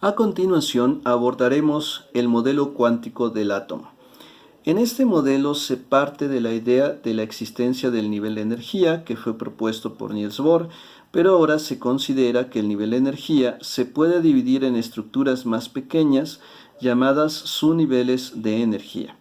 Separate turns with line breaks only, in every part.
A continuación abordaremos el modelo cuántico del átomo. En este modelo se parte de la idea de la existencia del nivel de energía que fue propuesto por Niels Bohr, pero ahora se considera que el nivel de energía se puede dividir en estructuras más pequeñas llamadas subniveles de energía.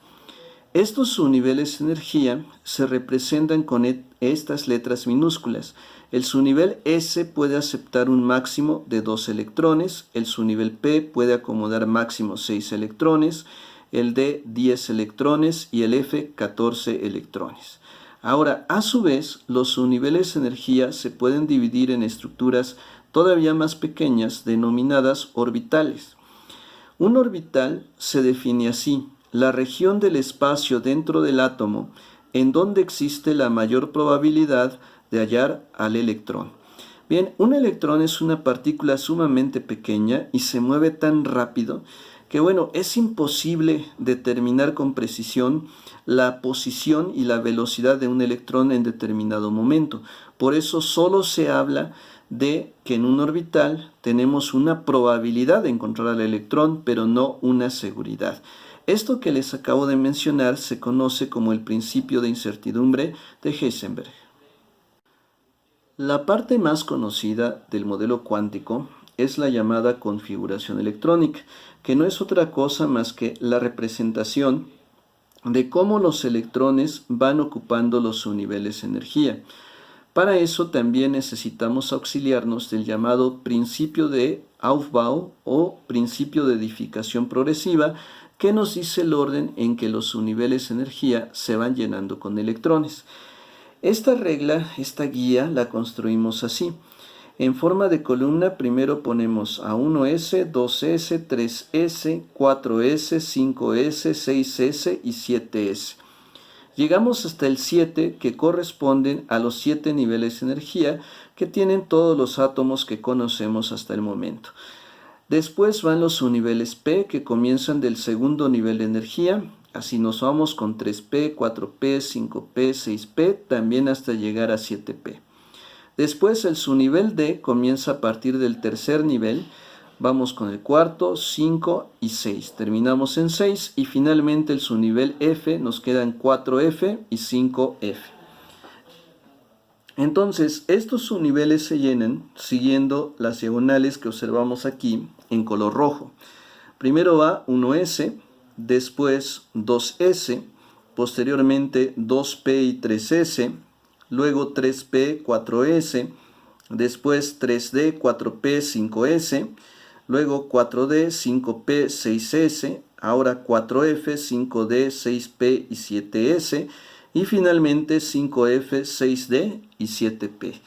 Estos subniveles de energía se representan con estas letras minúsculas. El subnivel S puede aceptar un máximo de 2 electrones, el subnivel P puede acomodar máximo 6 electrones, el D 10 electrones y el F 14 electrones. Ahora, a su vez, los subniveles de energía se pueden dividir en estructuras todavía más pequeñas denominadas orbitales. Un orbital se define así: la región del espacio dentro del átomo en donde existe la mayor probabilidad de hallar al electrón. Bien, un electrón es una partícula sumamente pequeña y se mueve tan rápido que, es imposible determinar con precisión la posición y la velocidad de un electrón en determinado momento. Por eso solo se habla de que en un orbital tenemos una probabilidad de encontrar al electrón, pero no una seguridad. Esto que les acabo de mencionar se conoce como el principio de incertidumbre de Heisenberg. La parte más conocida del modelo cuántico es la llamada configuración electrónica, que no es otra cosa más que la representación de cómo los electrones van ocupando los subniveles de energía. Para eso también necesitamos auxiliarnos del llamado principio de Aufbau o principio de edificación progresiva, que nos dice el orden en que los subniveles de energía se van llenando con electrones. Esta regla, esta guía, la construimos así. En forma de columna, primero ponemos a 1S, 2S, 3S, 4S, 5S, 6S y 7S. Llegamos hasta el 7, que corresponden a los 7 niveles de energía que tienen todos los átomos que conocemos hasta el momento. Después van los subniveles P, que comienzan del segundo nivel de energía. Así nos vamos con 3P, 4P, 5P, 6P, también hasta llegar a 7P. Después el subnivel D comienza a partir del tercer nivel. Vamos con el cuarto, 5 y 6. Terminamos en 6 y finalmente el subnivel F, nos quedan 4F y 5F. Entonces, estos subniveles se llenan siguiendo las diagonales que observamos aquí en color rojo. Primero va 1S, después 2S, posteriormente 2P y 3S, luego 3P, 4S, después 3D, 4P, 5S, luego 4D, 5P, 6S, ahora 4F, 5D, 6P y 7S, y finalmente 5F, 6D y 7P.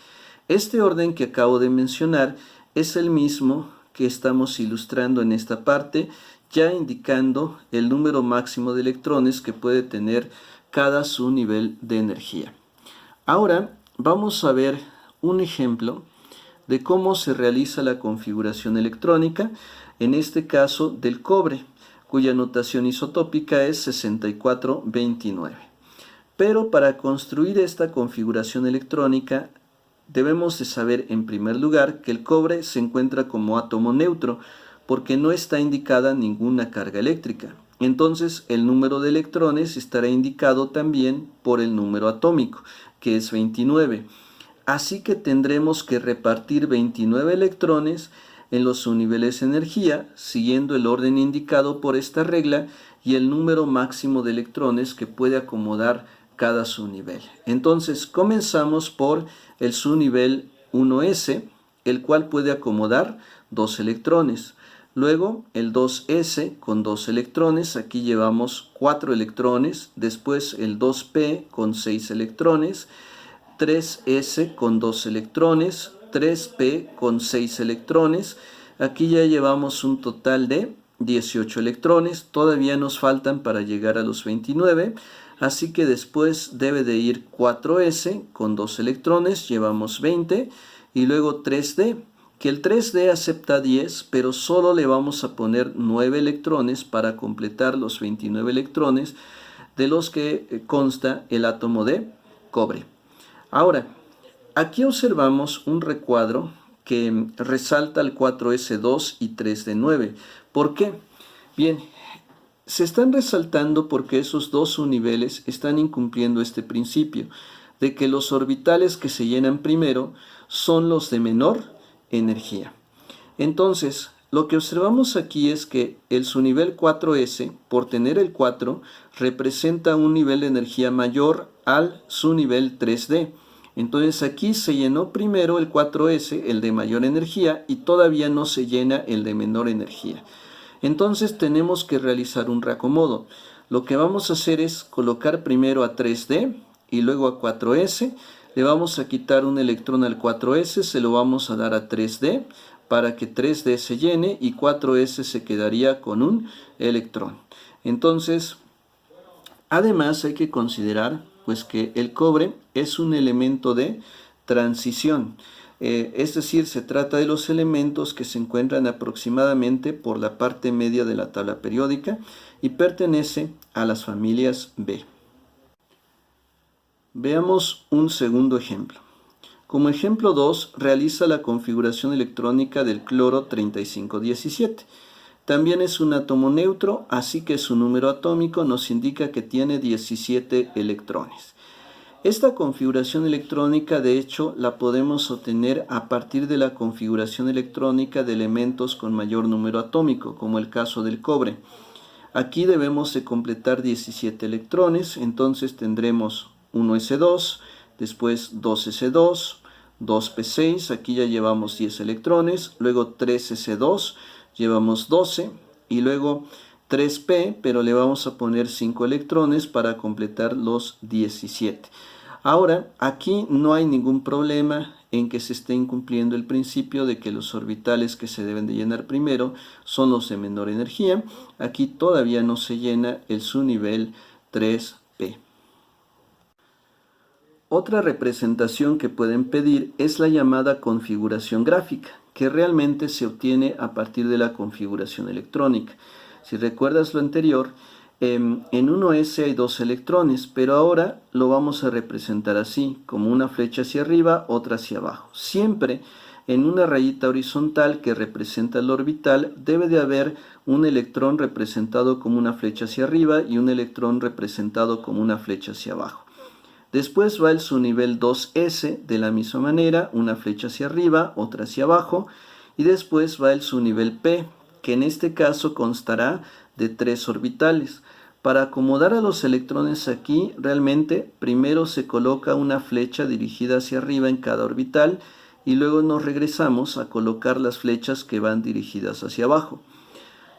Este orden que acabo de mencionar es el mismo que estamos ilustrando en esta parte, ya indicando el número máximo de electrones que puede tener cada subnivel de energía. Ahora vamos a ver un ejemplo de cómo se realiza la configuración electrónica, en este caso del cobre, cuya notación isotópica es 6429. Pero para construir esta configuración electrónica debemos de saber en primer lugar que el cobre se encuentra como átomo neutro porque no está indicada ninguna carga eléctrica. Entonces el número de electrones estará indicado también por el número atómico, que es 29. Así que tendremos que repartir 29 electrones en los subniveles de energía, siguiendo el orden indicado por esta regla y el número máximo de electrones que puede acomodar cada subnivel. Entonces comenzamos por el subnivel 1S, el cual puede acomodar 2 electrones. Luego el 2S con 2 electrones, aquí llevamos 4 electrones. Después el 2P con 6 electrones, 3S con 2 electrones, 3P con 6 electrones. Aquí ya llevamos un total de 18 electrones, todavía nos faltan para llegar a los 29, así que después debe de ir 4S con 2 electrones, llevamos 20, y luego 3D, que el 3D acepta 10, pero solo le vamos a poner 9 electrones para completar los 29 electrones de los que consta el átomo de cobre. Ahora, aquí observamos un recuadro que resalta el 4s2 y 3d9. ¿Por qué? Bien, se están resaltando porque esos dos subniveles están incumpliendo este principio de que los orbitales que se llenan primero son los de menor energía. Entonces, lo que observamos aquí es que el subnivel 4s, por tener el 4, representa un nivel de energía mayor al subnivel 3d. Entonces aquí se llenó primero el 4s, el de mayor energía, y todavía no se llena el de menor energía. Entonces tenemos que realizar un reacomodo. Lo que vamos a hacer es colocar primero a 3d y luego a 4s. Le vamos a quitar un electrón al 4s, se lo vamos a dar a 3d para que 3d se llene y 4s se quedaría con un electrón. Entonces, además hay que considerar pues que el cobre es un elemento de transición. Es decir, se trata de los elementos que se encuentran aproximadamente por la parte media de la tabla periódica y pertenece a las familias B. Veamos un segundo ejemplo. Como ejemplo 2, realiza la configuración electrónica del cloro 3517. También es un átomo neutro, así que su número atómico nos indica que tiene 17 electrones. Esta configuración electrónica, de hecho, la podemos obtener a partir de la configuración electrónica de elementos con mayor número atómico, como el caso del cobre. Aquí debemos de completar 17 electrones, entonces tendremos 1s2, después 2s2, 2p6, aquí ya llevamos 10 electrones, luego 3s2, llevamos 12, y luego 3p, pero le vamos a poner 5 electrones para completar los 17. Ahora, aquí no hay ningún problema en que se esté incumpliendo el principio de que los orbitales que se deben de llenar primero son los de menor energía. Aquí todavía no se llena el subnivel 3p. Otra representación que pueden pedir es la llamada configuración gráfica, que realmente se obtiene a partir de la configuración electrónica. Si recuerdas lo anterior, en 1s hay 2 electrones, pero ahora lo vamos a representar así, como una flecha hacia arriba, otra hacia abajo. Siempre en una rayita horizontal que representa el orbital debe de haber un electrón representado como una flecha hacia arriba y un electrón representado como una flecha hacia abajo. Después va el subnivel 2s de la misma manera, una flecha hacia arriba, otra hacia abajo, y después va el subnivel p, que en este caso constará de 3 orbitales. Para acomodar a los electrones aquí, realmente primero se coloca una flecha dirigida hacia arriba en cada orbital y luego nos regresamos a colocar las flechas que van dirigidas hacia abajo.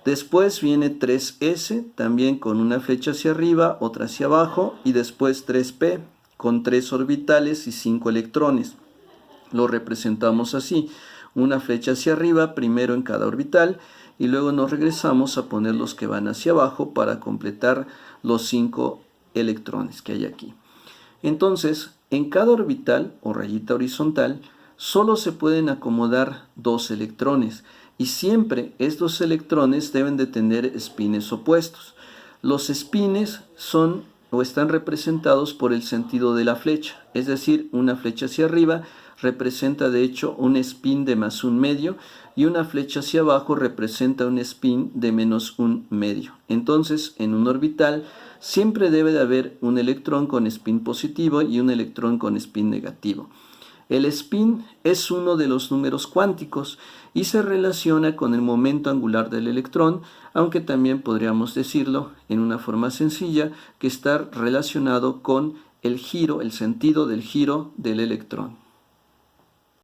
Después viene 3s, también con una flecha hacia arriba, otra hacia abajo, y después 3p, con 3 orbitales y 5 electrones. Lo representamos así, una flecha hacia arriba, primero en cada orbital, y luego nos regresamos a poner los que van hacia abajo para completar los 5 electrones que hay aquí. Entonces, en cada orbital o rayita horizontal, solo se pueden acomodar 2 electrones, y siempre estos electrones deben de tener espines opuestos. Los espines son o están representados por el sentido de la flecha, es decir, una flecha hacia arriba representa de hecho un spin de +1 medio y una flecha hacia abajo representa un spin de -1 medio. Entonces, en un orbital siempre debe de haber un electrón con spin positivo y un electrón con spin negativo. El spin es uno de los números cuánticos y se relaciona con el momento angular del electrón, aunque también podríamos decirlo en una forma sencilla que está relacionado con el giro, el sentido del giro del electrón.